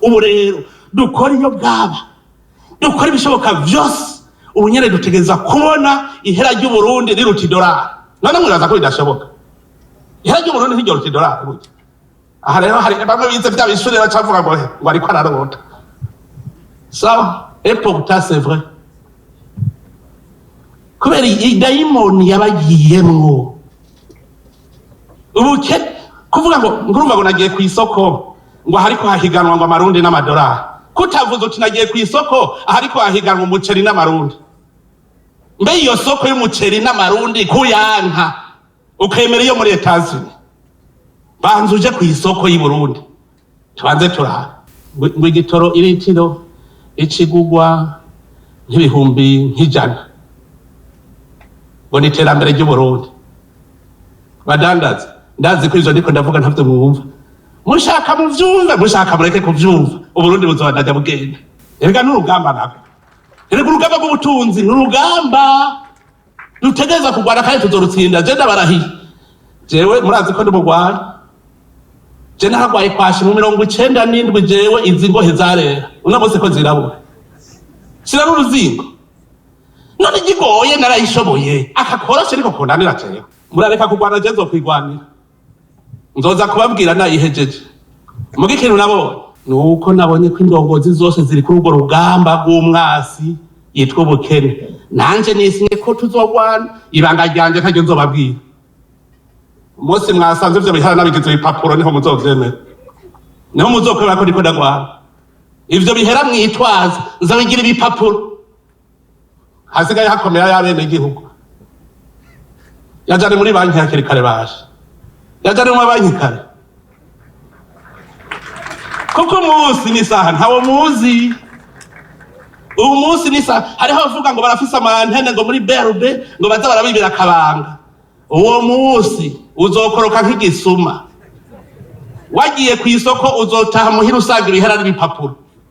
ubu rero dukora iyo bwaba dukora ibishoboka vyose ubu nyene dutegereza kubona ihera ry'Uburundi riruta idolari none muraza ko bidashoboka ihera ry'Uburundi ntiryoruta idolari burya aha rero hari bamwe bize vya bishuri bacavuga ngo ariko ararota sawa et pourtant c'est vrai kubera idayimoni yabagiyemwo ubuke kuvuga ngo ngurumva ngo nagiye ku isoko ngo hariko hahiganwa ngo amarundi n'amadolari kutavuze uti nagiye ku isoko hariko hahiganwa umuceri n'amarundi mbe iyo soko y'umuceri n'amarundi kuyanka ukemera iyo muri Etats-Unis banze uje ku isoko y'i Burundi tubanze turaha ngo igitoro iritiro ikigugwa nk'ibihumbi nk'ijana ngo ni iterambere ry'Uburundi badandaza ndazi ko izo ndiko ndavuga ntavyo mwumva mushaka muvyumva mushaka mureke kuvyumva Uburundi buzobandanya bugenda erega n'urugamba nako erega urugamba rw'ubutunzi n'urugamba dutegereza kugwana kandi tuzorutsinda je ndabarahiye jewe murazi ko ndi mugwana je naragwaye kwashi mu 97 jewe izi ngohe zarera uno bose ko zirabura sira n'uruzingo none gigoye narayishoboye akakoroshe ariko kundanira jewe murareka kugwana je nzokwigwanira nzoza kubabwira nayihejeje muga ikintu nabonye nuko nabonye ko indongozi zose ziri kuri urwo rugamba rw'umwasi yitwa ubukene nanje nisinye ko tuzogwana ibanga ryanje ntajye nzobabwira umunsi mwasanze ivyo bihara nabigize ibipapuro niho muzovyemera niho muzokwemera ko ndiko ndagwana ivyo bihera mwitwaza nzabigira ibipapuro hasigaye hakomera y'abene igihugu yajane muri banki hakiri kare baje yajane mu banki kare kuko umunsi n'isaha ntawo muzi ubu munsi n'isaha hariho abavuga ngo barafise amantene ngo muri BRB ngo baza barabibira akabanga uwo munsi uzokoroka nk'igisuma wagiye ku isoko uzotaha muhira usanga ibihera n'ibipapuro